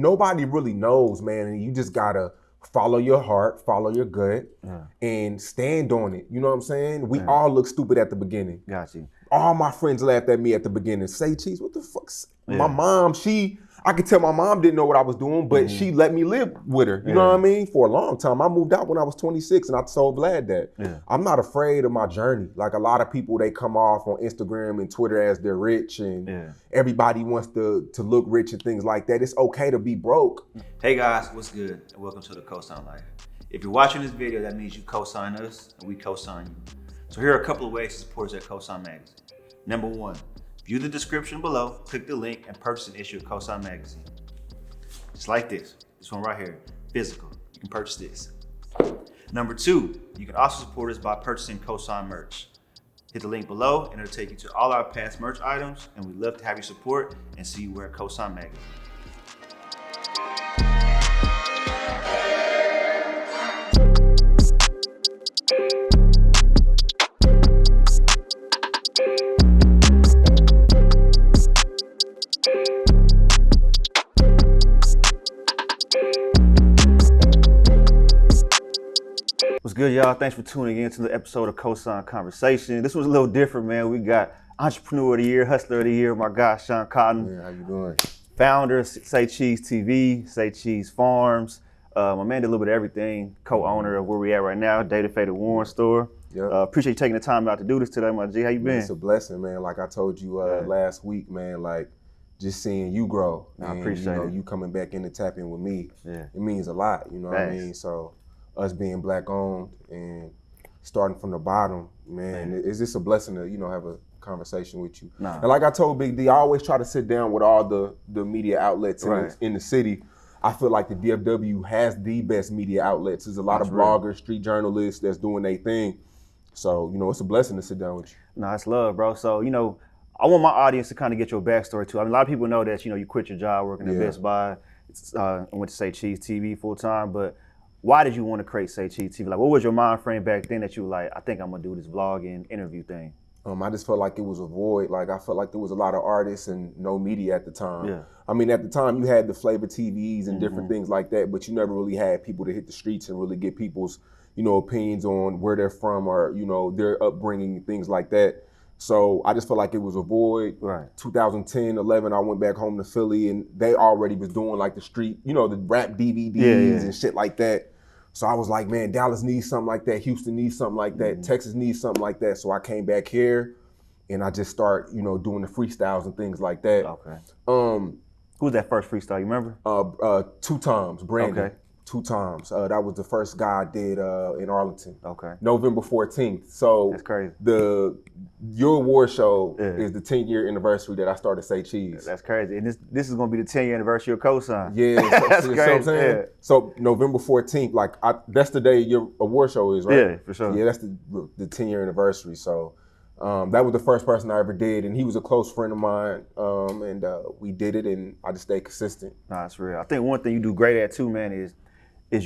nobody really knows, man, and you just gotta follow your heart, follow your gut, and stand on it. You know what I'm saying? We all look stupid at the beginning. Got you. All my friends laughed at me at the beginning. Say cheese, what the fuck? My mom, I could tell my mom didn't know what I was doing, but she let me live with her. You know what I mean? For a long time. I moved out when I was 26, and I'm so glad that. I'm not afraid of my journey. Like a lot of people, they come off on Instagram and Twitter as they're rich, and everybody wants to look rich and things like that. It's okay to be broke. Hey guys, what's good? And welcome to the COSIGN Life. If you're watching this video, that means you co-sign us and we co-sign you. So here are a couple of ways to support us at COSIGN Magazine. Number one, view the description below, click the link, and purchase an issue of COSIGN Magazine. Just like this one right here, physical. You can purchase this. Number two, you can also support us by purchasing COSIGN merch. Hit the link below and it'll take you to all our past merch items, and we'd love to have your support and see you wear COSIGN Magazine. What's good, y'all? Thanks for tuning in to the episode of COSIGN Conversations. This was a little different, man. We got Entrepreneur of the Year, Hustler of the Year, my guy, Shawn Cotton. Yeah, how you doing? Founder, Say Cheese TV, Say Cheese Farms. My man did a little bit of everything. Co-owner of where we at right now, Data Faded Warren Store. Appreciate you taking the time out to do this today, my G. How you been? It's a blessing, man. Like I told you last week, man, like just seeing you grow. I appreciate it. You coming back in to tap in with me, it means a lot, you know what I mean? So us being black owned and starting from the bottom, man, it's just a blessing to, have a conversation with you. And like I told Big D, I always try to sit down with all the media outlets in the city. I feel like the DFW has the best media outlets. There's a lot of bloggers, street journalists that's doing their thing. So, it's a blessing to sit down with you. No, it's love, bro. So, I want my audience to kind of get your backstory too. I mean, a lot of people know that, you quit your job working at Best Buy, went to Say Cheese TV full time, but why did you want to create Say Cheese TV? Like, what was your mind frame back then that you were like, I think I'm gonna do this vlog and interview thing? I just felt like it was a void. Like, I felt like there was a lot of artists and no media at the time. I mean, at the time you had the flavor TVs and different things like that, but you never really had people to hit the streets and really get people's, opinions on where they're from or, their upbringing, things like that. So I just felt like it was a void. 2010, 11, I went back home to Philly and they already was doing like the street, the rap DVDs and shit like that. So I was like, man, Dallas needs something like that. Houston needs something like that. Texas needs something like that. So I came back here and I just start, doing the freestyles and things like that. Okay. Who was that first freestyle, you remember? 2 times, Brandon. Okay. 2 times. That was the first guy I did in Arlington. Okay. November 14th. So that's crazy. Your award show is the 10-year anniversary that I started Say Cheese. That's crazy. And this is gonna be the 10-year anniversary of COSIGN. Yeah, that's crazy. I'm saying? So November 14th, that's the day your award show is, right? Yeah, for sure. Yeah, that's the 10-year anniversary. So that was the first person I ever did, and he was a close friend of mine, and we did it, and I just stayed consistent. Nah, it's real. I think one thing you do great at too, man, is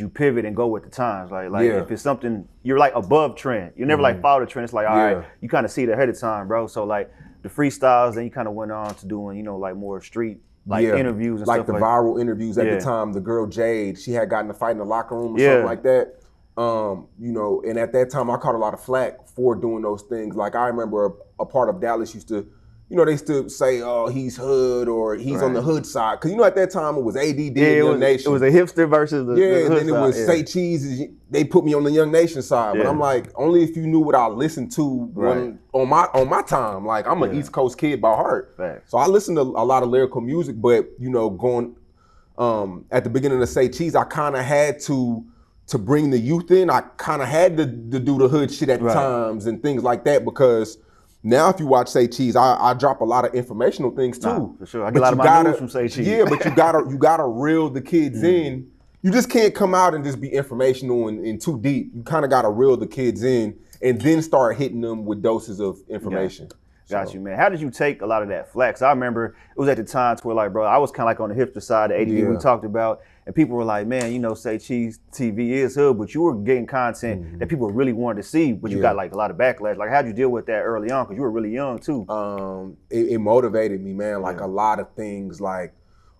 you pivot and go with the times. Like if it's something, you're like above trend. You never like follow the trend. It's like, all right, you kind of see it ahead of time, bro. So like the freestyles, then you kind of went on to doing, like more street interviews and like stuff the like viral interviews at the time. The girl Jade, she had gotten a fight in the locker room or something like that. And at that time I caught a lot of flack for doing those things. Like I remember a part of Dallas used to, they used to say, oh, he's hood or he's on the hood side. Cause at that time it was ADD and Young Nation. It was a hipster versus the hood and then it was Say Cheese, they put me on the Young Nation side. But I'm like, only if you knew what I listened to on my time. Like I'm an East Coast kid by heart. So I listened to a lot of lyrical music, but going at the beginning of Say Cheese, I kinda had to bring the youth in. I kinda had to do the hood shit at times and things like that because now, if you watch Say Cheese, I drop a lot of informational things too. Nah, for sure, I get a lot of my news from Say Cheese. Yeah, but you gotta reel the kids in. You just can't come out and just be informational and too deep. You kind of gotta reel the kids in and then start hitting them with doses of information. Got you, man. How did you take a lot of that flack? 'Cause I remember it was at the times where, like, bro, I was kind of like on the hipster side, the ADD we talked about, and people were like, man, Say Cheese TV is hood, but you were getting content that people really wanted to see, but you got like a lot of backlash. Like, how'd you deal with that early on? Because you were really young too. It motivated me, man. Like a lot of things, like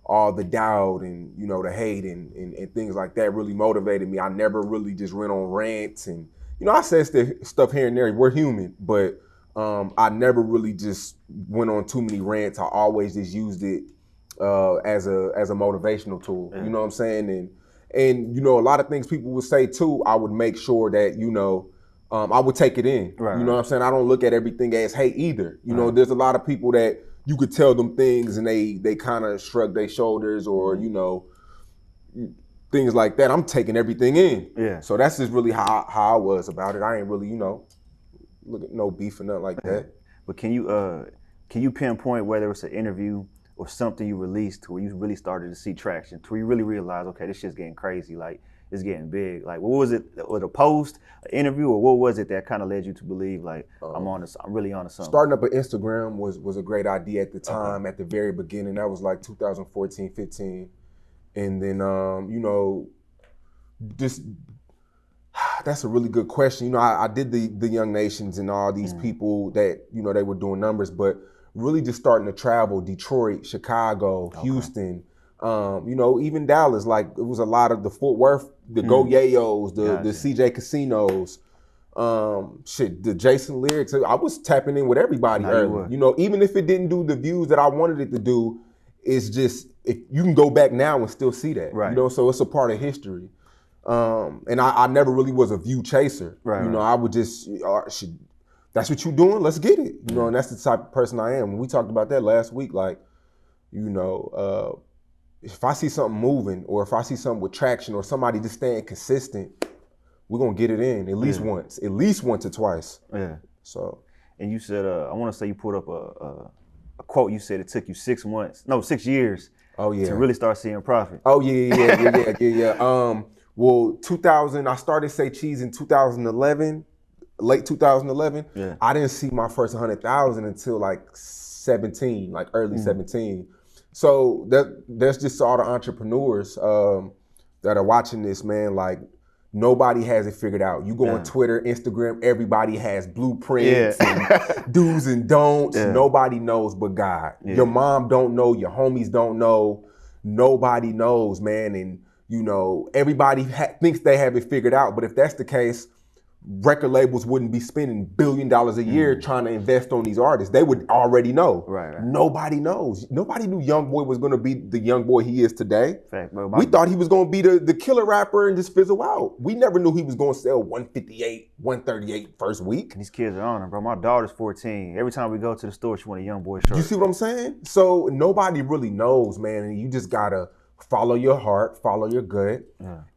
all the doubt and, you know, the hate and things like that really motivated me. I never really just went on rants and, you know, I said stuff here and there. We're human, but I never really just went on too many rants. I always just used it as a motivational tool. You know what I'm saying? And you know, a lot of things people would say too, I would make sure that, you know, I would take it in. You know what I'm saying? I don't look at everything as hate either. You know, there's a lot of people that you could tell them things and they kind of shrug their shoulders or, you know, things like that. I'm taking everything in. Yeah. So that's just really how I was about it. I ain't really, you know, look at no beef or nothing like that. But can you pinpoint whether it's an interview or something you released where you really started to see traction, to where you really realized, okay, this shit's getting crazy, like it's getting big? Like, what was it? Was it a post, an interview, or what was it that kind of led you to believe, like, I'm really on to something? Starting up an Instagram was a great idea at the time, at the very beginning. That was like 2014, 15. And then, you know, that's a really good question. You know, I did the Young Nations and all these people that, you know, they were doing numbers, but really just starting to travel, Detroit, Chicago, Houston, you know, even Dallas. Like, it was a lot of the Fort Worth, the Go Yayos, the CJ Casinos, the Jason Lyrics. I was tapping in with everybody early. You know, even if it didn't do the views that I wanted it to do, it's just, if you can go back now and still see that. You know, so it's a part of history. And I never really was a view chaser. You know, I would just, that's what you doing, let's get it. You know, and that's the type of person I am. We talked about that last week. Like, you know, if I see something moving or if I see something with traction or somebody just staying consistent, we're gonna get it in at least once or twice. Yeah. So. And you said, I want to say you put up a quote. You said it took you 6 years. Oh yeah. To really start seeing profit. Oh yeah. Well, 2000, I started Say Cheese in 2011, late 2011. Yeah. I didn't see my first 100,000 until like 17, like early 17. So that's just all the entrepreneurs that are watching this, man. Like, nobody has it figured out. You go on Twitter, Instagram, everybody has blueprints and do's and don'ts. Nobody knows but God. Your mom don't know, your homies don't know. Nobody knows, man. And you know, everybody thinks they have it figured out, but if that's the case, record labels wouldn't be spending $1 billion a year trying to invest on these artists. They would already know. Right. Nobody knows. Nobody knew YoungBoy was going to be the YoungBoy he is today. Fact, bro, we thought he was going to be the killer rapper and just fizzle out. We never knew he was going to sell 158, 138 first week. These kids are on him, bro. My daughter's 14. Every time we go to the store, she want a YoungBoy shirt. You see what I'm saying? So nobody really knows, man, and you just got to follow your heart, follow your gut,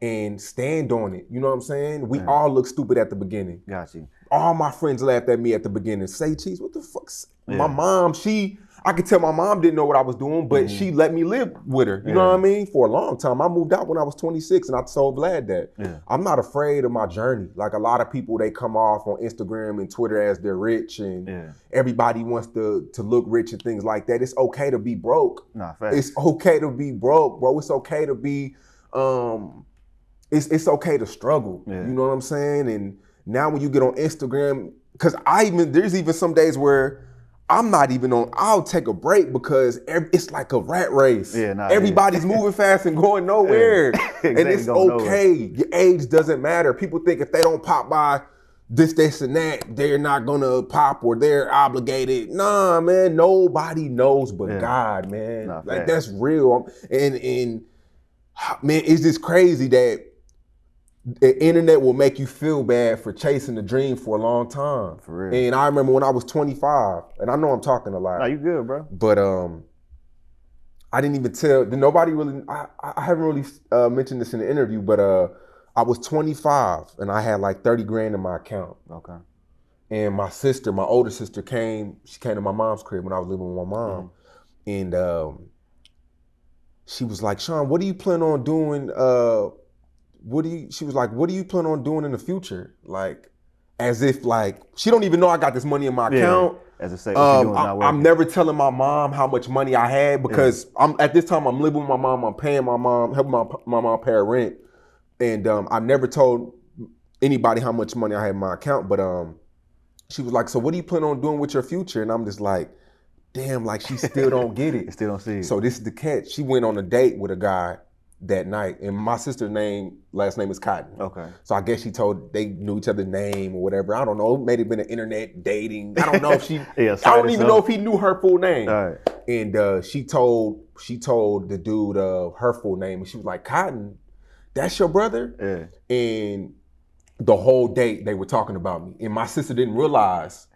and stand on it. You know what I'm saying? We all look stupid at the beginning. Got you. All my friends laughed at me at the beginning. Say Cheese, what the fuck? My mom, I could tell my mom didn't know what I was doing, but she let me live with her. You know what I mean? For a long time. I moved out when I was 26, and I'm so glad that. I'm not afraid of my journey. Like, a lot of people, they come off on Instagram and Twitter as they're rich, and everybody wants to look rich and things like that. It's okay to be broke. Nah, fact. It's okay to be broke, bro. It's okay to be, it's okay to struggle. You know what I'm saying? And now when you get on Instagram, because there's even some days where I'm not even on, I'll take a break because it's like a rat race. Everybody's moving fast and going nowhere. And it's okay. Your age doesn't matter. People think if they don't pop by this and that, they're not gonna pop or they're obligated. Nah, man, nobody knows but God, man. Nah, like, that's real. And man, it's just crazy that the internet will make you feel bad for chasing the dream for a long time. For real. And I remember when I was 25, and I know I'm talking a lot. No, you good, bro. But I didn't even tell, nobody really, I haven't really mentioned this in the interview, but I was 25 and I had like 30 grand in my account. Okay. And my older sister she came to my mom's crib when I was living with my mom. And she was like, Shawn, what do you plan on doing? She was like, what do you plan on doing in the future? Like, as if like, she don't even know I got this money in my account. As I say, what you doing not working. I'm never telling my mom how much money I had because at this time I'm living with my mom, I'm paying my mom, helping my mom pay her rent. And I never told anybody how much money I had in my account, but she was like, so what do you plan on doing with your future? And I'm just like, damn, like she still don't get it. Still don't see it. So this is the catch. She went on a date with a guy that night, and my sister's last name is Cotton. Okay. So I guess they knew each other's name or whatever. I don't know. It may have been an internet dating. I don't know if she. I don't even know if he knew her full name. All right. And she told the dude her full name, and she was like, Cotton, that's your brother? Yeah. And the whole date they were talking about me, and my sister didn't realize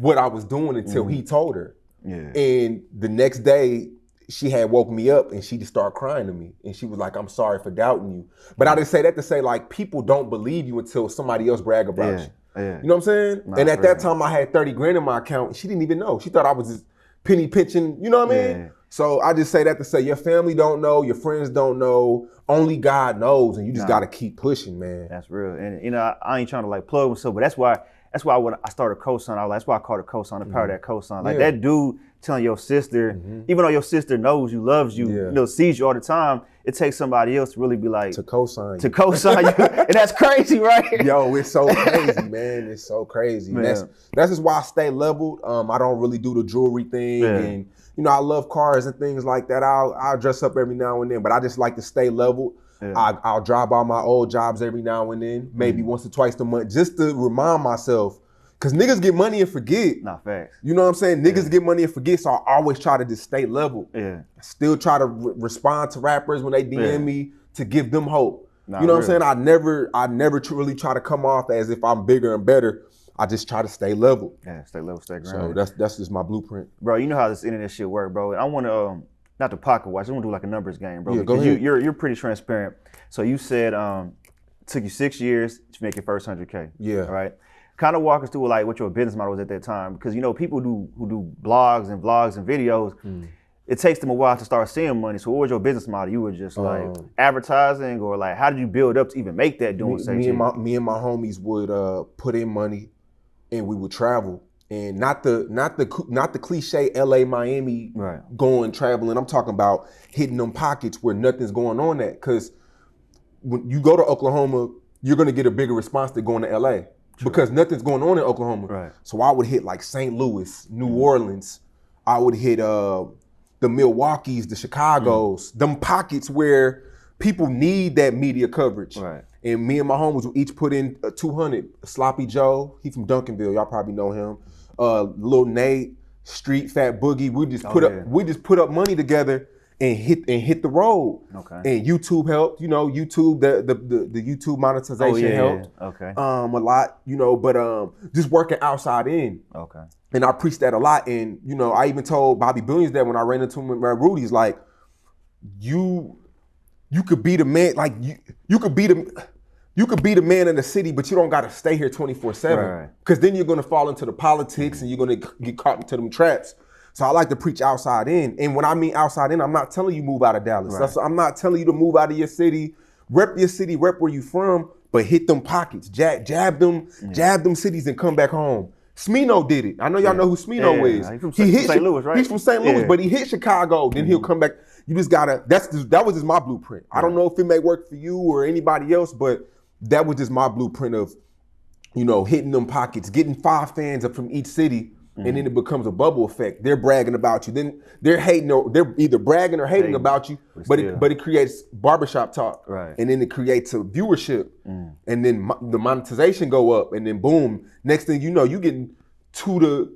what I was doing until he told her. Yeah. And the next day, she had woke me up and she just started crying to me. And she was like, I'm sorry for doubting you. But I didn't say that to say, like, people don't believe you until somebody else brag about you. Yeah. You know what I'm saying? And at that time, I had 30 grand in my account. She didn't even know. She thought I was just penny pinching, you know what I mean? Yeah. So I just say that to say, your family don't know, your friends don't know, only God knows, and you just got to keep pushing, man. That's real. And, you know, I ain't trying to, like, plug myself, but that's why when I started COSIGN, that's why I called it COSIGN, the power of that COSIGN. Like, that dude telling your sister, even though your sister knows you, loves you, you know, sees you all the time, it takes somebody else to really be like, to co-sign you. And that's crazy, right? Yo, it's so crazy, man. It's so crazy. That's just why I stay leveled. I don't really do the jewelry thing, and you know, I love cars and things like that. I'll dress up every now and then, but I just like to stay leveled. I'll drive by my old jobs every now and then, maybe once or twice a month, just to remind myself. Cause niggas get money and forget. Nah, facts. You know what I'm saying? Niggas get money and forget, so I always try to just stay level. Yeah. Still try to respond to rappers when they DM me to give them hope. Nah, you know what I'm saying? I never really try to come off as if I'm bigger and better. I just try to stay level. Yeah, stay level, stay grounded. So that's just my blueprint. Bro, you know how this internet shit work, bro. I want to, not the pocket watch, I want to do like a numbers game, bro. Yeah, because go ahead. you're pretty transparent. So you said took you 6 years to make your first 100K. Yeah. All right. Kind of walk us through like what your business model was at that time, because you know people who do blogs and vlogs and videos, it takes them a while to start seeing money. So what was your business model? You were just like advertising, or like how did you build up to even make that doing me and my homies would put in money, and we would travel, and not the cliche LA Miami going traveling. I'm talking about hitting them pockets where nothing's going on at, because when you go to Oklahoma, you're gonna get a bigger response than going to LA. Because nothing's going on in Oklahoma. Right. So I would hit like St. Louis, New Orleans. I would hit the Milwaukees, the Chicagos, them pockets where people need that media coverage. Right. And me and my homies would each put in 200. Sloppy Joe, he from Duncanville, y'all probably know him. Lil Nate, Street Fat Boogie. We just put up money together and hit the road. Okay. And YouTube helped, you know, the YouTube monetization helped. Okay. A lot, you know, but just working outside in. Okay. And I preached that a lot. And, you know, I even told Bobby Billions that when I ran into him at Rudy's, like, you could be the man, like you could be the man in the city, but you don't gotta stay here 24/7. Right. Cause then you're gonna fall into the politics and you're gonna get caught into them traps. So I like to preach outside in. And when I mean outside in, I'm not telling you move out of Dallas. Right. I'm not telling you to move out of your city, rep where you from, but hit them pockets, jab them cities and come back home. Smino did it. I know y'all know who Smino is. He's from St. Louis, right? He's from St. Louis, but he hit Chicago, then he'll come back. You just gotta, that was just my blueprint. I don't know if it may work for you or anybody else, but that was just my blueprint of, you know, hitting them pockets, getting 5 fans up from each city. And then it becomes a bubble effect. They're bragging about you. Then they're hating, or they're either bragging or hating about you. But it creates barbershop talk. Right. And then it creates a viewership. And then the monetization go up. And then boom, next thing you know, you getting 2 to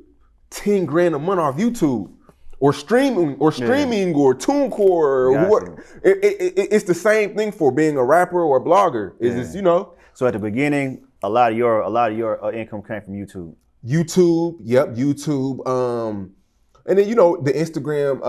10 grand a month off YouTube, or streaming, or TuneCore, or what. It's the same thing for being a rapper or a blogger. Is this, you know? So at the beginning, a lot of your income came from YouTube. YouTube. And then, you know, the Instagram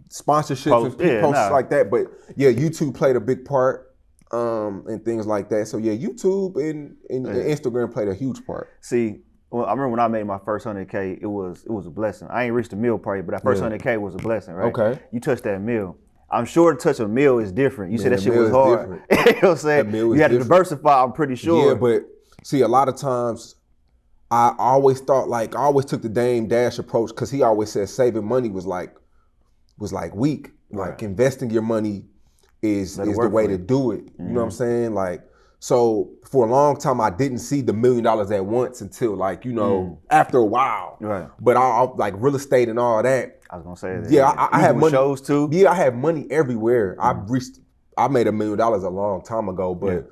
sponsorships and posts like that. But yeah, YouTube played a big part and things like that. So yeah, YouTube and Instagram played a huge part. See, I remember when I made my first 100K, it was a blessing. I ain't reached the meal part yet, but that first 100K was a blessing, right? Okay. You touched that meal. I'm sure to touch a meal is different. You said that shit was hard. You know what I'm saying? You had to diversify, I'm pretty sure. Yeah, but see, a lot of times, I always took the Dame Dash approach, because he always said saving money was like weak. Like investing your money is the way to do it. You know what I'm saying? Like, So for a long time, I didn't see the $1 million at once until like, after a while. Right. But I like real estate and all that. I was gonna say that. Yeah, I have money. Shows too. Yeah, I have money everywhere. I made $1 million a long time ago, but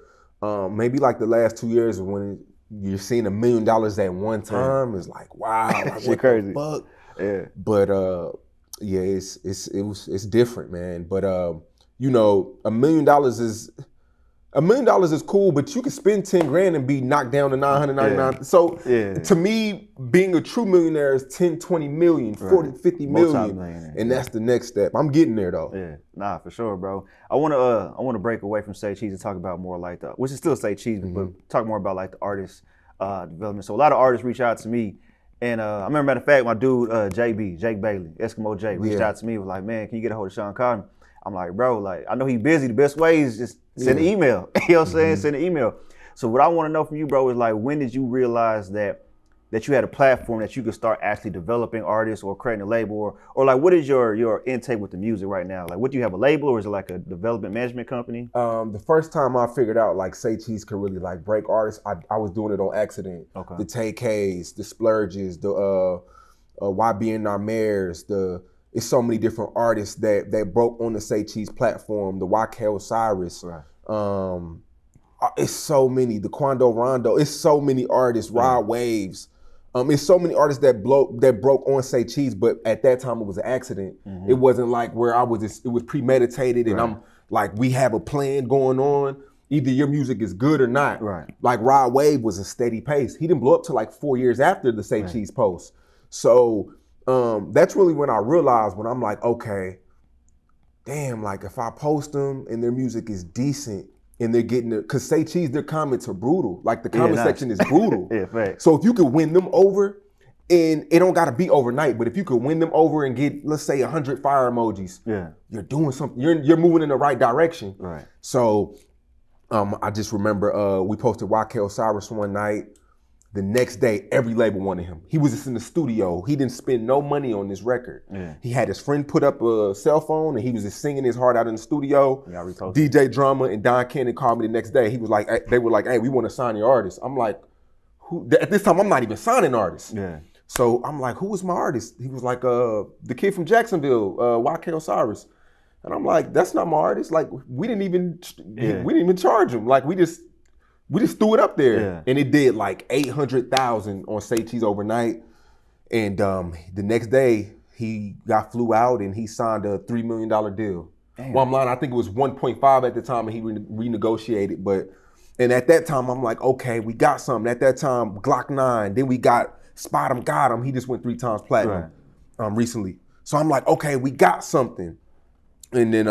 maybe like the last 2 years when you're seeing $1 million at one time, it's like, wow, like, what crazy. the fuck? Yeah. But it's different, man. But $1 million is cool, but you can spend 10 grand and be knocked down to 999. Yeah. So to me, being a true millionaire is 10, 20 million, 40, 50 million. And that's the next step. I'm getting there though. Yeah, nah, for sure, bro. I wanna break away from Say Cheese and talk about more like which is still Say Cheese, but talk more about like the artist development. So a lot of artists reach out to me. And I remember, matter of fact, my dude, Jake Bailey, Eskimo Jake, reached out to me, was like, man, can you get a hold of Shawn Cotton? I'm like, bro, like, I know he's busy. The best way is just send an email. You know what I'm saying? Send an email. So what I want to know from you, bro, is like, when did you realize that you had a platform that you could start actually developing artists or creating a label, or like, what is your intake with the music right now? Like, what do you have, a label, or is it like a development management company? The first time I figured out like Say Cheese could really like break artists, I was doing it on accident. Okay. The TKs, the Splurges, the YBN Mares, it's so many different artists that broke on the Say Cheese platform, the YK Osiris. Right. It's so many, the Quando Rondo, it's so many artists, Rod Waves. It's so many artists that broke on Say Cheese, but at that time it was an accident. It wasn't like where it was premeditated and I'm like, we have a plan going on. Either your music is good or not. Right. Like Rod Wave was a steady pace. He didn't blow up till like 4 years after the Say Cheese post. So that's really when I realized, when I'm like, okay, damn, like if I post them and their music is decent, and they're getting it, because Say Cheese, their comments are brutal. Like the comment section is brutal. Fact. So if you could win them over, and it don't gotta be overnight, but if you could win them over and get, let's say 100 fire emojis, you're doing something, you're moving in the right direction. Right. So I just remember we posted YK Osiris one night. The next day, every label wanted him. He was just in the studio. He didn't spend no money on this record. He had his friend put up a cell phone and he was just singing his heart out in the studio. DJ Drama and Don Cannon called me the next day. He was like, they were like, hey, we want to sign your artist. I'm like, who? At this time, I'm not even signing artists. So I'm like, who was my artist? He was like, the kid from Jacksonville, YK Osiris. And I'm like, that's not my artist. Like, we didn't even charge him. Like, we just threw it up there, and it did like 800,000 on Say Cheese overnight. And the next day, he flew out and he signed a $3 million deal. Damn. Well, I'm lying, I think it was 1.5 at the time, and he renegotiated. And at that time, I'm like, okay, we got something. At that time, Glock 9. Then we got Spot 'em, Got 'em. He just went 3 times platinum recently. So I'm like, okay, we got something. And then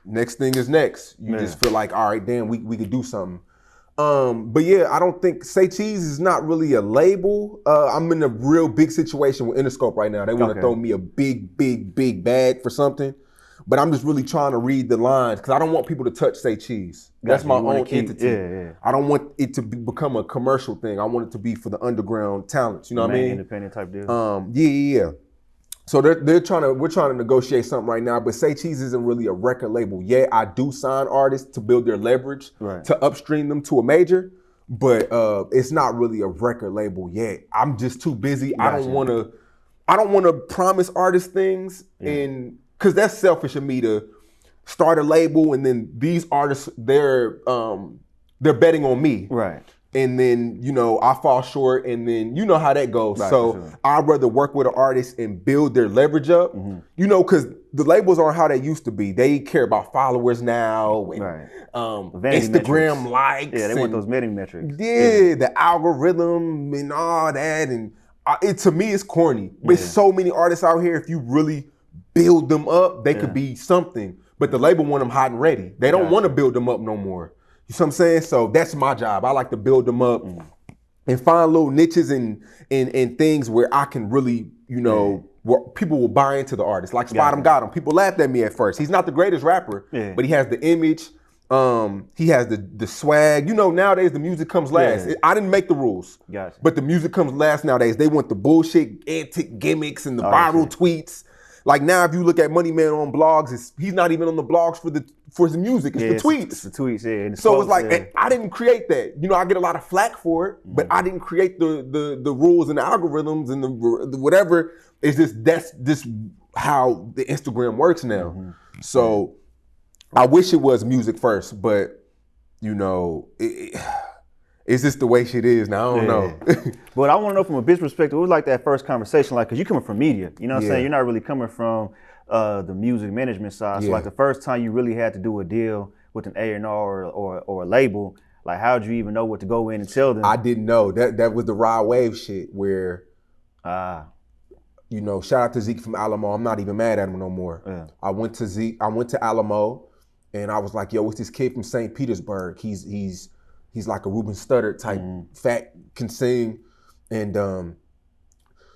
next thing is next. You just feel like, all right, damn, we could do something. But yeah, I don't think Say Cheese is not really a label. I'm in a real big situation with Interscope right now. They want to throw me a big bag for something. But I'm just really trying to read the lines because I don't want people to touch Say Cheese. That's my own entity. I don't want it to become a commercial thing. I want it to be for the underground talents. You know what I mean? Independent type deal. Yeah. So we're trying to negotiate something right now, but Say Cheese isn't really a record label yet. I do sign artists to build their leverage to upstream them to a major, but it's not really a record label yet. I'm just too busy. Gotcha. I don't want to promise artists things, and because that's selfish of me to start a label and then these artists they're betting on me. Right. And then, I fall short, and then you know how that goes. Right, so I'd rather work with an artist and build their leverage up, because the labels aren't how they used to be. They care about followers now, and Instagram likes. Yeah, they want those vanity metrics. Yeah, the algorithm and all that. And to me, it's corny. There's so many artists out here, if you really build them up, they could be something. But the label want them hot and ready. They don't want to build them up no more. You see what I'm saying? So that's my job. I like to build them up and find little niches and things where I can really, where people will buy into the artist. Like Spot 'em, Got 'em. People laughed at me at first. He's not the greatest rapper, but he has the image. He has the swag. Nowadays the music comes last. I didn't make the rules, but the music comes last nowadays. They want the bullshit, antic gimmicks and the viral tweets. Like now, if you look at Money Man on blogs, he's not even on the blogs for his music. It's the tweets. It's the tweets, yeah. And So it's like, I didn't create that. You know, I get a lot of flack for it, but I didn't create the rules and the algorithms and the whatever. It's just, that's just how the Instagram works now. So I wish it was music first, but you know, it's just the way shit is now. I don't know. But I want to know from a business perspective, it was like that first conversation, like, because you're coming from media, you know what I'm saying? You're not really coming from the music management side. So like the first time you really had to do a deal with an A&R or a label, like how'd you even know what to go in and tell them? I didn't know. That was the Rod Wave shit where, you know, shout out to Zeke from Alamo. I'm not even mad at him no more. Yeah. I went to Alamo and I was like, yo, what's this kid from St. Petersburg? He's like a Ruben Studdard type, fat, can sing. And,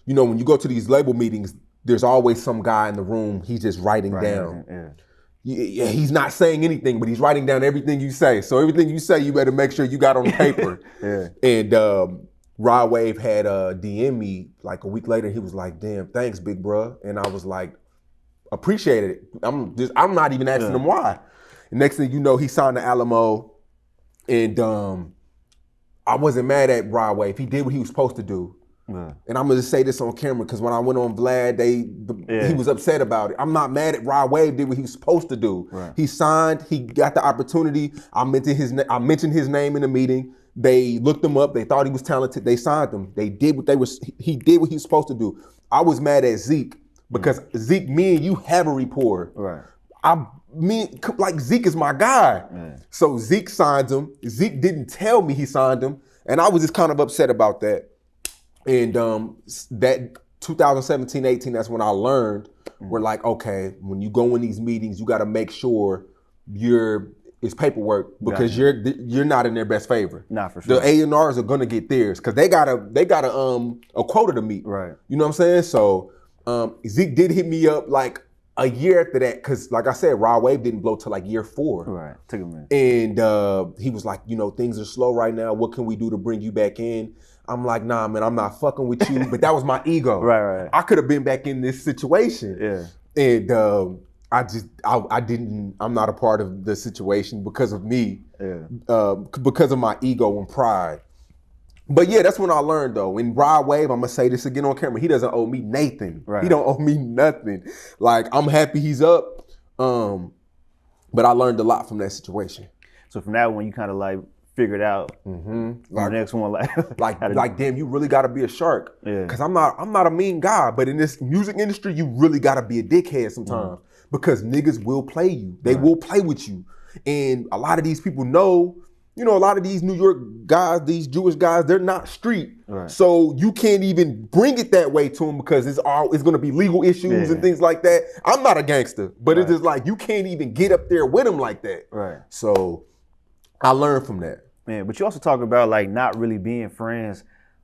you know, when you go to these label meetings, there's always some guy in the room, he's just writing down. Yeah, he's not saying anything, but he's writing down everything you say. So everything you say, you better make sure you got on paper. And Rod Wave had DM me like a week later. He was like, damn, thanks, big bruh. And I was like, appreciate it. I'm not even asking him why. And next thing you know, he signed to Alamo. And I wasn't mad at Rod Wave. He did what he was supposed to do. And I'm gonna just say this on camera because when I went on Vlad, he was upset about it. I'm not mad at Rod Wave. Did what he was supposed to do. He signed. He got the opportunity. I mentioned his name in the meeting. They looked him up. They thought he was talented. They signed him. He did what he was supposed to do. I was mad at Zeke because Zeke, me and you have a rapport. Like Zeke is my guy. So Zeke signed him. Zeke didn't tell me he signed him. And I was just kind of upset about that. And that 2017-18, that's when I learned, we're like, okay, when you go in these meetings, you got to make sure it's paperwork because you're not in their best favor. Not for sure. The A&Rs are gonna get theirs because they got a quota to meet. Right. You know what I'm saying? So Zeke did hit me up like a year after that because, like I said, Rod Wave didn't blow till like year 4. Right. Took a minute. And he was like, you know, things are slow right now. What can we do to bring you back in? I'm like, nah, man, I'm not fucking with you. But that was my ego. Right. I could have been back in this situation. And I'm not a part of the situation because of me, because of my ego and pride. But yeah, that's when I learned though. In Rod Wave, I'm gonna say this again on camera, he doesn't owe me Nathan. He don't owe me nothing. Like, I'm happy he's up, but I learned a lot from that situation. So from that one, you kind of like figured out the next one, like damn, you really gotta be a shark. Cause I'm not a mean guy, but in this music industry, you really gotta be a dickhead sometimes because niggas will play you. They will play with you. And a lot of these people know, you know, a lot of these New York guys, these Jewish guys, they're not street. So you can't even bring it that way to them because it's gonna be legal issues and things like that. I'm not a gangster, but it's just like, you can't even get up there with them like that. So I learned from that. Man, but you also talk about like not really being friends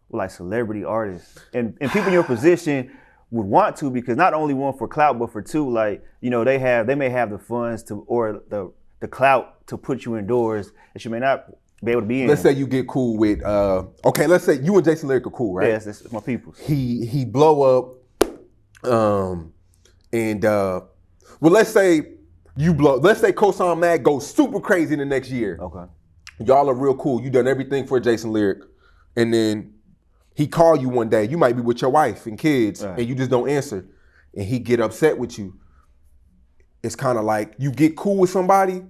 with like celebrity artists and people in your position would want to, because not only one for clout, but for two, like, you know, they may have the funds to, or the clout to put you indoors that you may not be able to be in. Let's say you get cool with, okay, let's say you and Jason Lyric are cool, right? Yes, that's my people. He blow up, well, let's say you blow, let's say COSIGN Mag goes super crazy in the next year. Okay. Y'all are real cool. You done everything for Jason Lyric. And then he call you one day. You might be with your wife and kids and you just don't answer. And he get upset with you. It's kind of like you get cool with somebody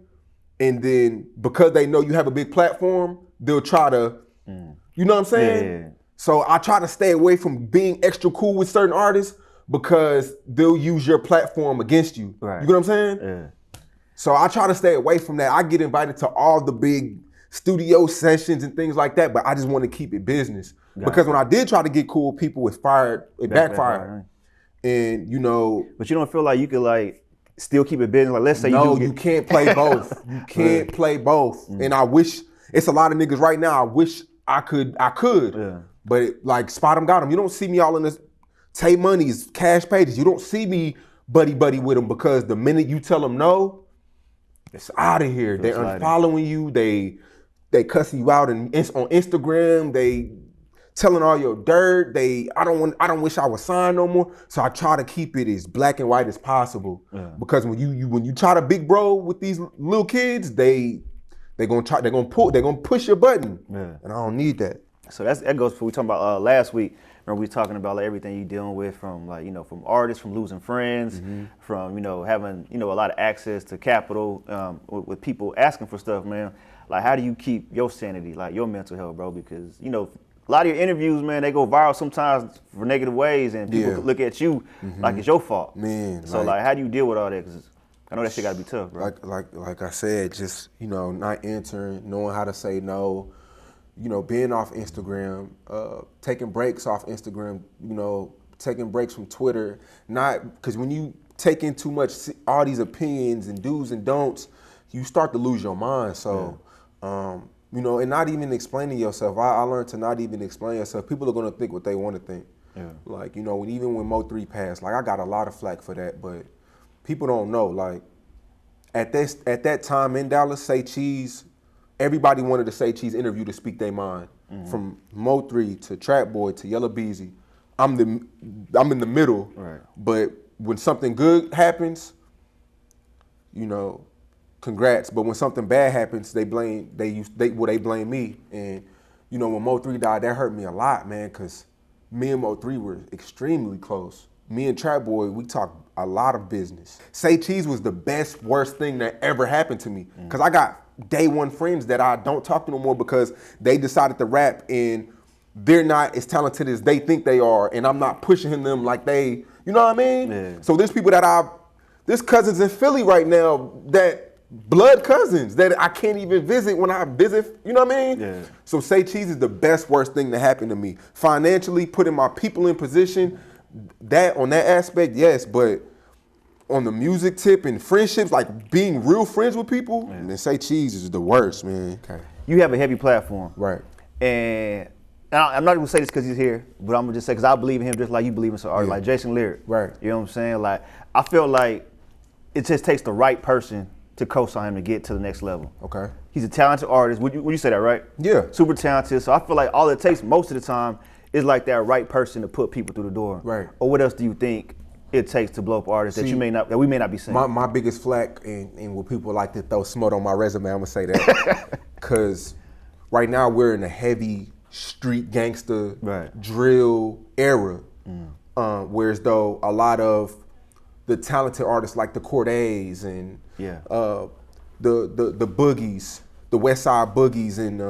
and then because they know you have a big platform, they'll try to, you know what I'm saying? Yeah. So I try to stay away from being extra cool with certain artists because they'll use your platform against you. You know what I'm saying? Yeah. So I try to stay away from that. I get invited to all the big studio sessions and things like that, but I just want to keep it business. Because when I did try to get cool with people, it backfired. And you know. But you don't feel like you could like still keep it business? Like, let's say you can't play both. You can't play both. And I wish, it's a lot of niggas right now, I wish I could. But like Spot 'em got 'em. You don't see me all in this Tay Money's cash pages. You don't see me buddy with them because the minute you tell them no, it's out of here. They're unfollowing you. They cussing you out on Instagram. They telling all your dirt. I don't wish I was signed no more. So I try to keep it as black and white as possible. Yeah. Because when you try to big bro with these little kids, they're gonna push your button. Yeah. And I don't need that. So that goes for we talking about last week. Remember we talking about like everything you dealing with from like, from artists, from losing friends, from, having, a lot of access to capital, with people asking for stuff, man. Like, how do you keep your sanity, like your mental health, bro? Because, a lot of your interviews, man, they go viral sometimes for negative ways, and people look at you like it's your fault. Man. So like how do you deal with all that? Because I know that shit gotta be tough, bro. Like I said, just, not answering, knowing how to say no, being off Instagram, taking breaks off Instagram, taking breaks from Twitter. Not, because when you take in too much, all these opinions and do's and don'ts, you start to lose your mind. So, and not even explaining yourself. I learned to not even explain yourself. People are gonna think what they want to think. Yeah. Like, even when Mo3 passed, like I got a lot of flack for that, but people don't know. Like, at that time in Dallas, Say Cheese, everybody wanted to Say Cheese interview to speak their mind. From Mo3 to Trap Boy to Yella Beezy. I'm in the middle. Right. But when something good happens, congrats. But when something bad happens, they blame me. And when Mo3 died, that hurt me a lot, man, because me and Mo3 were extremely close. Me and Trap Boy, we talked a lot of business. Say Cheese was the worst thing that ever happened to me. Because I got day one friends that I don't talk to no more because they decided to rap and they're not as talented as they think they are, and I'm not pushing them like they, you know what I mean? Yeah. So there's people there's cousins in Philly right now that blood cousins that I can't even visit when I visit, you know what I mean? Yeah. So Say Cheese is the worst thing that happened to me. Financially, putting my people in position, on that aspect, yes, but on the music tip and friendships, like being real friends with people, man, Say Cheese is the worst, man. Okay. You have a heavy platform. Right. And I'm not gonna say this because he's here, but I'm gonna just say because I believe in him just like you believe in some artists, like Jason Lyric. Right. You know what I'm saying? Like, I feel like it just takes the right person to co-sign him to get to the next level. Okay. He's a talented artist. Would you say that, right? Yeah. Super talented. So I feel like all it takes most of the time is like that right person to put people through the door. Right. Or what else do you think it takes to blow up artists that we may not be seeing? My biggest flack and what people like to throw smut on my resume, I'm gonna say that. Cause right now we're in a heavy street gangster drill era. Whereas though a lot of the talented artists like the Cordays and the Boogies, the West Side Boogies, and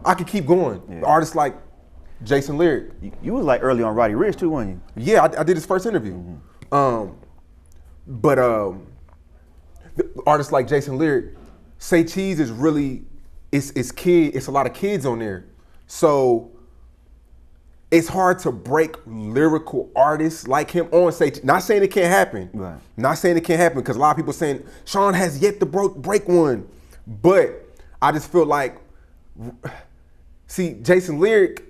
I could keep going. Yeah. Artists like Jason Lyric. You was like early on Roddy Ricch too, weren't you? Yeah, I did his first interview. But artists like Jason Lyric, Say Cheese is really, it's a lot of kids on there. So it's hard to break lyrical artists like him on Say Cheese. Not saying it can't happen. Right. Not saying it can't happen, because a lot of people saying Shawn has yet to break one. But I just feel like, see, Jason Lyric,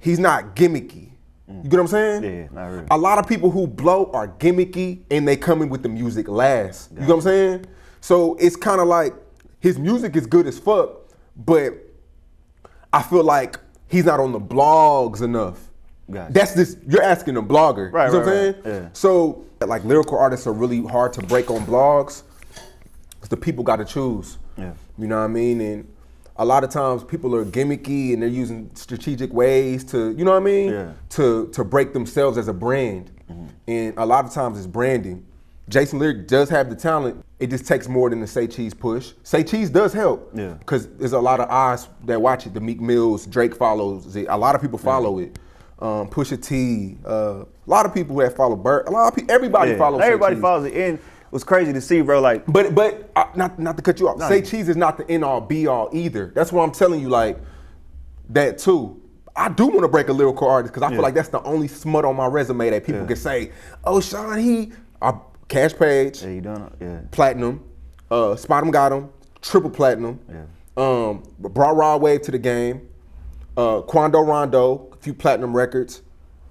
he's not gimmicky. You get what I'm saying? Yeah, not really. A lot of people who blow are gimmicky and they come in with the music last. You know what I'm saying? So it's kind of like his music is good as fuck, but I feel like he's not on the blogs enough. Gotcha. That's this, you're asking a blogger. Right, you know what I'm saying? Yeah. So like lyrical artists are really hard to break on blogs because the people got to choose. Yeah. You know what I mean? And a lot of times people are gimmicky and they're using strategic ways to, you know what I mean? Yeah. To break themselves as a brand. And a lot of times it's branding. Jason Lyric does have the talent. It just takes more than the Say Cheese push. Say Cheese does help. Yeah. Because there's a lot of eyes that watch it. The Meek Mills, Drake follows it. A lot of people follow it. Pusha T, a lot of people that follow Burt. A lot of people, everybody follows Everybody Say Cheese. follows it. And it was crazy to see, bro. Like, but not to cut you off. Say Cheese is not the end all be all either. That's why I'm telling you, like, that too. I do want to break a lyrical artist because I feel like that's the only smut on my resume that people can say, oh, Shawn, Cash Page, you done it. Yeah. Platinum, Spot 'em Got 'em, triple platinum, brought Raw Wave to the game, Quando Rondo, a few platinum records.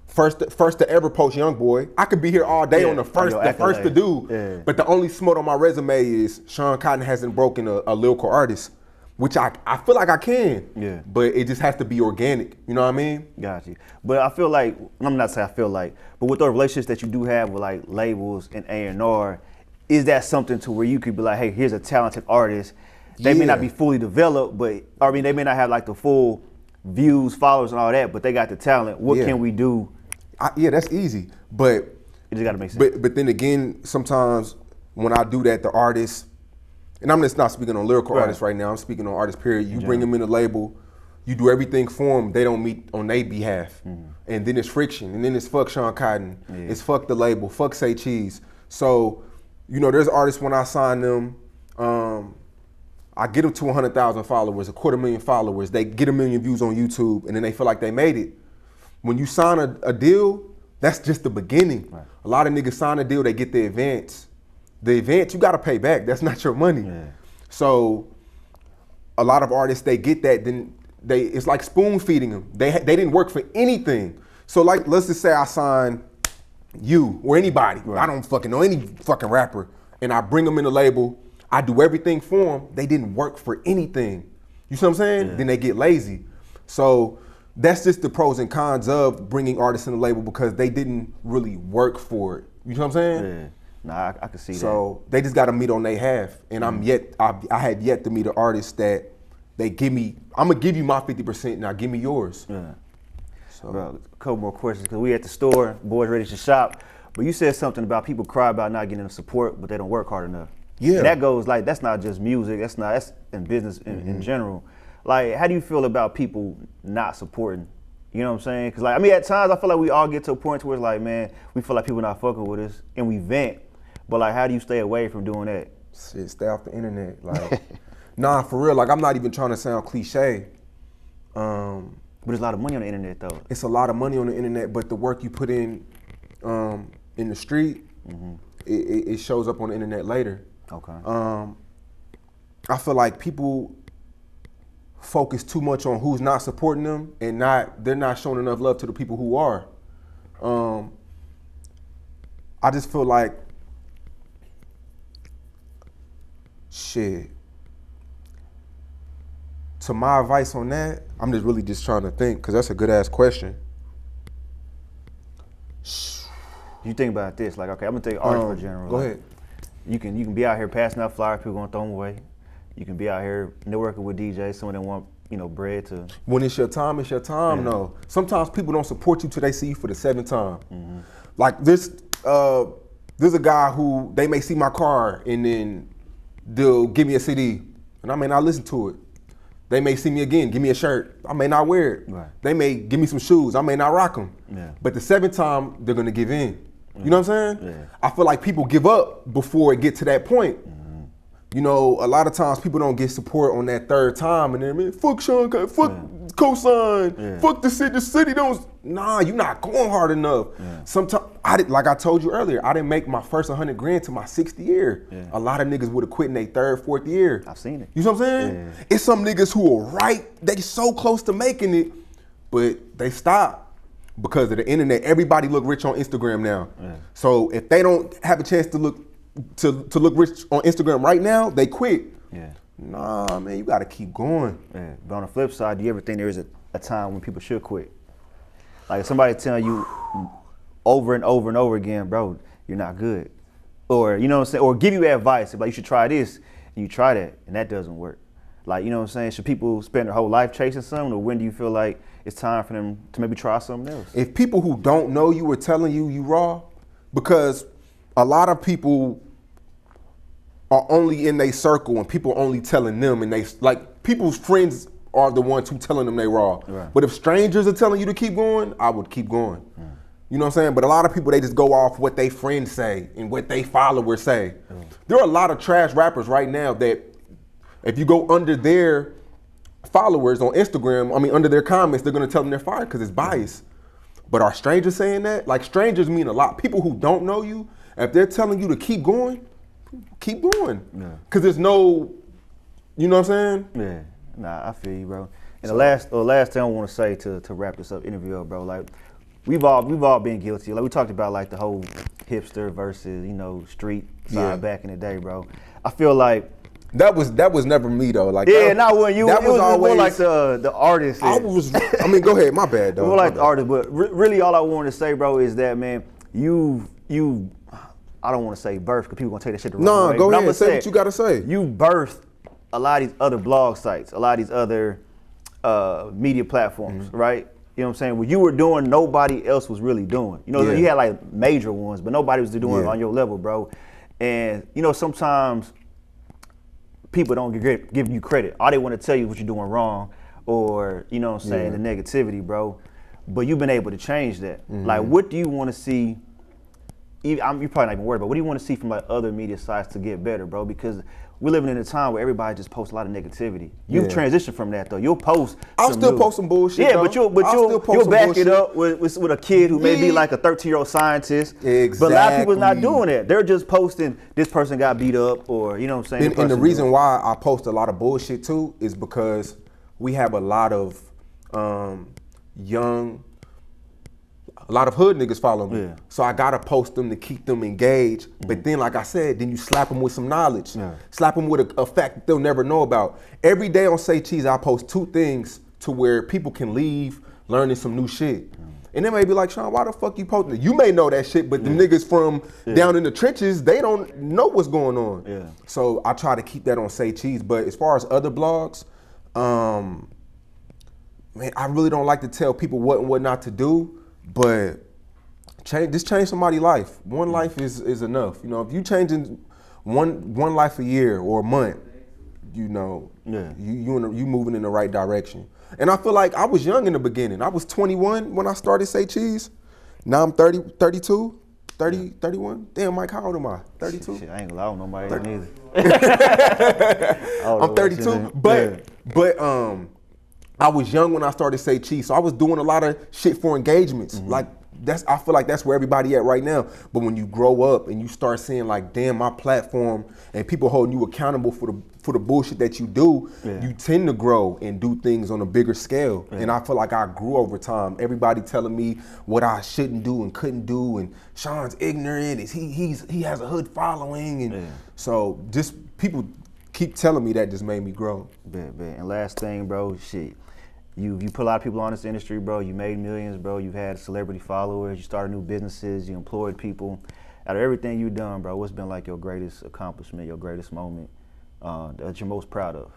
First to ever post Young Boy. I could be here all day on the first to do. Yeah. But the only smut on my resume is Shawn Cotton hasn't broken a lyrical artist. which I feel like I can. Yeah. But it just has to be organic. You know what I mean? Got you. But I feel like, I'm not saying I feel like, but with the relationships that you do have with like labels and A&R, is that something to where you could be like, hey, here's a talented artist. They may not be fully developed, but I mean, they may not have like the full views, followers, and all that, but they got the talent. What can we do? Yeah, that's easy. But it just got to make sense. But then again, sometimes when I do that, the artist, and I'm just not speaking on lyrical artists right now, I'm speaking on artists, period. You bring them in the label, you do everything for them, they don't meet on their behalf. And then it's friction, and then it's fuck Shawn Cotton, it's fuck the label, fuck Say Cheese. So, you know, there's artists when I sign them, I get them to 100,000 followers, 250,000 followers, they get 1 million views on YouTube, and then they feel like they made it. When you sign a deal, that's just the beginning. Right. A lot of niggas sign a deal, they get the advance. The advance, you gotta pay back. That's not your money. Yeah. So a lot of artists, they get that, then it's like spoon feeding them. They didn't work for anything. So like, let's just say I sign you or anybody. Right. I don't fucking know any fucking rapper, and I bring them in the label, I do everything for them. They didn't work for anything. You see what I'm saying? Yeah. Then they get lazy. So that's just the pros and cons of bringing artists in the label because they didn't really work for it. You know what I'm saying? Yeah. Nah, I can see that. So they just got to meet on their half, and I had yet to meet an artist that they give me. I'm gonna give you my 50%, now give me yours. Yeah. So, bro, a couple more questions because we at the store, boys ready to shop. But you said something about people cry about not getting the support, but they don't work hard enough. Yeah. And that goes like that's not just music. That's in business in general. Like, how do you feel about people not supporting? You know what I'm saying? Because, like, I mean, at times I feel like we all get to a point where it's like, man, we feel like people not fucking with us, and we vent. But, like, how do you stay away from doing that? Shit, stay off the internet. Like, nah, for real. Like, I'm not even trying to sound cliche. But there's a lot of money on the internet, though. It's a lot of money on the internet, but the work you put in the street, it shows up on the internet later. Okay. I feel like people focus too much on who's not supporting them, and they're not showing enough love to the people who are. I just feel like, shit. To my advice on that, I'm just really just trying to think, because that's a good ass question. You think about this, like, okay, I'm gonna take art for general. Go ahead. You can be out here passing out flyers, people gonna throw them away. You can be out here networking with DJs, some of them want, bread to. When it's your time, though. Sometimes people don't support you till they see you for the 7th time. Like there's a guy who, they may see my car and then they'll give me a CD and I may not listen to it. They may see me again, give me a shirt, I may not wear it. Right. They may give me some shoes, I may not rock them. Yeah. But the 7th time, they're gonna give in. You know what I'm saying? Yeah. I feel like people give up before it get to that point. You know, a lot of times people don't get support on that 3rd time, and then, man, fuck Shawn Cotton, fuck COSIGN, fuck the city don't. Nah, you're not going hard enough. Yeah. Sometimes, like I told you earlier, I didn't make my first 100 grand to my 6th year. Yeah. A lot of niggas would have quit in their 3rd, 4th year. I've seen it. You know what I'm saying? Yeah. It's some niggas who are they so close to making it, but they stop. Because of the internet, everybody look rich on Instagram now. Yeah. So if they don't have a chance to look rich on Instagram right now, they quit. Yeah. Nah, man, you gotta keep going. Yeah. But on the flip side, do you ever think there is a time when people should quit? Like if somebody telling you over and over and over again, bro, you're not good. Or, you know what I'm saying? Or give you advice, like you should try this, and you try that, and that doesn't work. Like, you know what I'm saying? Should people spend their whole life chasing something, or when do you feel like it's time for them to maybe try something else? If people who don't know you are telling you raw, because a lot of people are only in their circle and people only telling them, and people's friends are the ones who telling them they raw. Right. But if strangers are telling you to keep going, I would keep going. You know what I'm saying? But a lot of people, they just go off what they friends say and what they followers say. There are a lot of trash rappers right now that if you go under their followers on Instagram, under their comments, they're gonna tell them they're fired because it's biased. But are strangers saying that? Like, strangers mean a lot. People who don't know you, if they're telling you to keep going, keep going. Yeah. Cause there's no, you know what I'm saying? Yeah, nah, I feel you, bro. And the last thing I want to say to wrap this up interview up, bro, like we've all been guilty. Like we talked about like the whole hipster versus, street side back in the day, bro. I feel like That was never me though. Like when you that was always more like the artist. I mean, go ahead. My bad, though. More like the artist, but really, all I wanted to say, bro, is that man, you. I don't want to say birth because people gonna take that shit the wrong way. No, go ahead. Say what you gotta say. You birthed a lot of these other blog sites, a lot of these other media platforms, right? You know what I'm saying? What you were doing, nobody else was really doing. You know, you had like major ones, but nobody was doing it on your level, bro. And you know, sometimes people don't give you credit. All they want to tell you is what you're doing wrong, or you know what I'm saying, the negativity, bro. But you've been able to change that. Like, what do you want to see? You're probably not even worried, but what do you want to see from like other media sites to get better, bro? Because we're living in a time where everybody just posts a lot of negativity. You've transitioned from that though. You'll post. I'll still post some bullshit. Yeah, but you'll back it up with a kid who may be like a 13-year-old scientist. Exactly. But a lot of people's not doing that. They're just posting this person got beat up, or you know what I'm saying. And the reason why I post a lot of bullshit too is because we have a lot of a lot of hood niggas follow me. Yeah. So I gotta post them to keep them engaged. But then, like I said, then you slap them with some knowledge. Yeah. Slap them with a fact that they'll never know about. Every day on Say Cheese, I post 2 things to where people can leave learning some new shit. And they may be like, Shawn, why the fuck you posting it? You may know that shit, but the niggas from down in the trenches, they don't know what's going on. Yeah. So I try to keep that on Say Cheese. But as far as other blogs, man, I really don't like to tell people what and what not to do. But just change somebody's life. One life is enough. You know, if you changing one life a year or a month, you know, you moving in the right direction. And I feel like I was young in the beginning. I was 21 when I started Say Cheese. Now I'm 30, 32, 30, 31. Damn, Mike, how old am I? 32? Shit, I ain't gonna lie, I don't know nobody neither. I'm 32, but I was young when I started Say Cheese, so I was doing a lot of shit for engagements. Like I feel like that's where everybody at right now. But when you grow up and you start seeing like, damn, my platform and people holding you accountable for the bullshit that you do, you tend to grow and do things on a bigger scale. And I feel like I grew over time. Everybody telling me what I shouldn't do and couldn't do, and Shawn's ignorant. He has a hood following, and so just people keep telling me that just made me grow. And last thing, bro, shit. You put a lot of people on this industry, bro. You made millions, bro. You've had celebrity followers. You started new businesses. You employed people. Out of everything you've done, bro, what's been like your greatest accomplishment, your greatest moment that you're most proud of?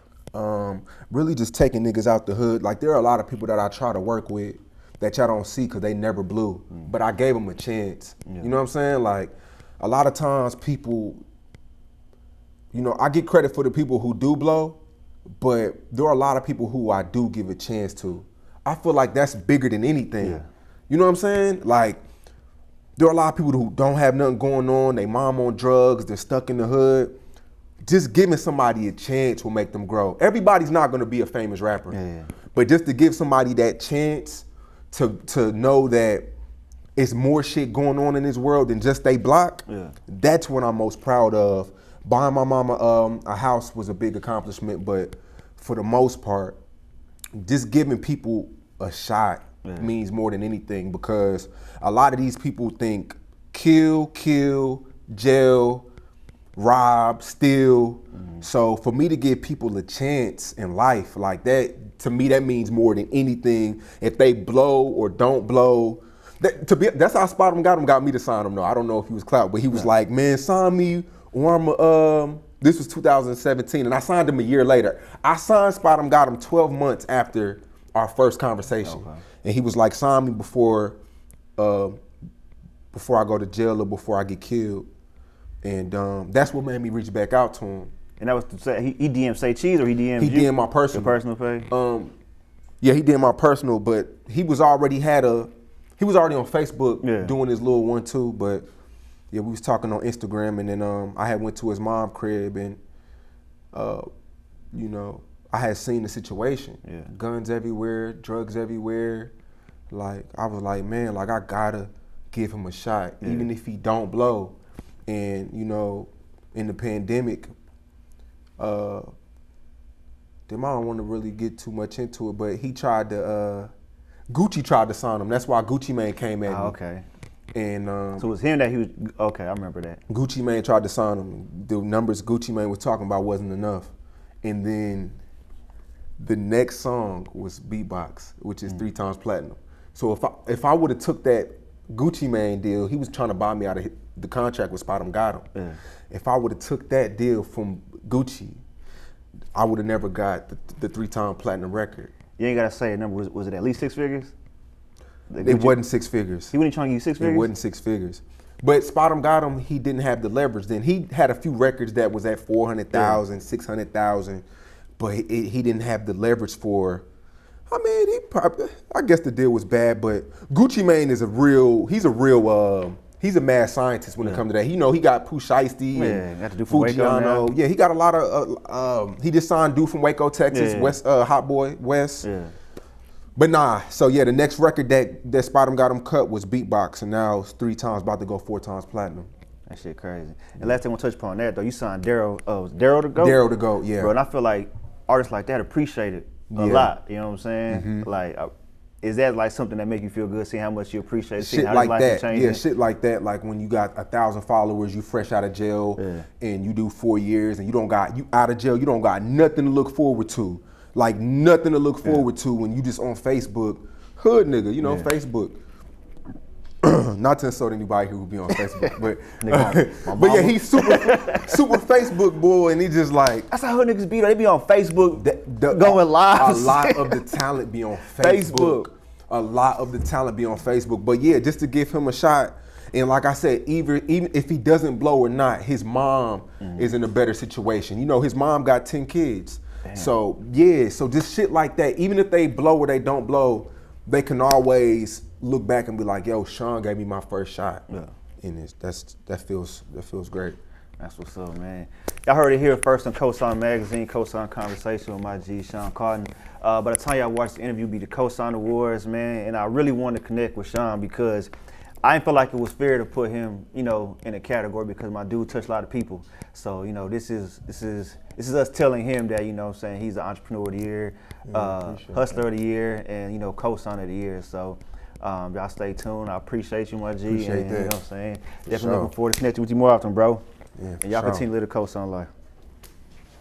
Really just taking niggas out the hood. Like, there are a lot of people that I try to work with that y'all don't see because they never blew. But I gave them a chance. You know what I'm saying? Like, a lot of times people, you know, I get credit for the people who do blow, but there are a lot of people who I do give a chance to. I feel like that's bigger than anything. You know what I'm saying? Like, there are a lot of people who don't have nothing going on. They mom on drugs. They're stuck in the hood. Just giving somebody a chance will make them grow. Everybody's not going to be a famous rapper. But just to give somebody that chance to know that it's more shit going on in this world than just they block, that's what I'm most proud of. Buying my mama a house was a big accomplishment, but for the most part, just giving people a shot means more than anything, because a lot of these people think kill, jail, rob, steal. So for me to give people a chance in life like that, to me that means more than anything. If they blow or don't blow, that's how Spot Him got me to sign him though. I don't know if he was clout, but he was like, man, sign me. This was 2017, and I signed him a year later. I signed Spot Him, got him 12 months after our first conversation. And he was like, sign me before I go to jail or before I get killed. And that's what made me reach back out to him. And that was to say, he DM'd Say Cheese, or he DM'd you? He DM'd my personal. Your personal page? Yeah, he DM'd my personal, but he was already on Facebook doing his little 1-2, but yeah, we was talking on Instagram, and then I had went to his mom crib, and you know, I had seen the situation. Guns everywhere, drugs everywhere. Like, I was like, man, like, I gotta give him a shot, even if he don't blow. And you know, in the pandemic, I don't want to really get too much into it, but he tried to, Gucci tried to sign him. That's why Gucci Mane came at me. And so it was him that he was, okay, I remember that. Gucci Mane tried to sign him. The numbers Gucci Mane was talking about wasn't enough. And then the next song was Beatbox, which is 3 times platinum. So if I would have took that Gucci Mane deal, he was trying to buy me out of the contract with Spot 'em Got 'em. Yeah. If I would have took that deal from Gucci, I would have never got the 3-time platinum record. You ain't gotta say a number. Was it at least 6 figures? It wasn't 6 figures. He wasn't trying to give you 6 figures? It wasn't 6 figures. But Spot 'em Got 'em, he didn't have the leverage then. He had a few records that was at 400,000, 600,000, but he didn't have the leverage for. I mean, I guess the deal was bad, but Gucci Mane is he's a mad scientist when it comes to that. He got Pooh Shiesty and got to do from Waco. Yeah, he got a lot of, he just signed dude from Waco, Texas, West, Hot Boy, West. Yeah. But nah, so yeah, the next record that Spot 'em Got 'em cut was Beatbox, and now it's 3 times, about to go 4 times platinum. That shit crazy. And last thing I want to touch upon that though, you signed Daryl to go? Daryl to go, yeah. Bro, and I feel like artists like that appreciate it a lot, you know what I'm saying? Mm-hmm. Like, is that like something that make you feel good, seeing how much you appreciate it, seeing Shit how like life that, is changing? yeah, shit like that. Like when you got 1,000 followers, you fresh out of jail, and you do 4 years, and you out of jail, you don't got nothing to look forward to. Like nothing to look forward to when you just on Facebook, hood nigga, Facebook. Not to insult anybody who be on Facebook, but but yeah, he's super Facebook boy, and he just like that's how hood niggas be. They be on Facebook, going live. A lot of the talent be on Facebook. A lot of the talent be on Facebook. But yeah, just to give him a shot, and like I said, even if he doesn't blow or not, his mom is in a better situation. His mom got 10 kids. Damn. So yeah, so just shit like that. Even if they blow or they don't blow, they can always look back and be like, yo, Shawn gave me my first shot. Yeah. And that feels great. That's what's up, man. Y'all heard it here first on COSIGN Magazine, COSIGN Conversation with my G, Shawn Cotton. By the time y'all watch the interview, be the COSIGN Awards, man. And I really wanted to connect with Shawn because I didn't feel like it was fair to put him, in a category because my dude touched a lot of people. So, this is us telling him that, he's the Entrepreneur of the Year, Hustler of the Year, and, COSIGN of the Year. So, y'all stay tuned. I appreciate you, my G. Appreciate and, that. You know what I'm saying? Definitely looking forward to connecting with you more often, bro. Yeah, and y'all continue to live the COSIGN life.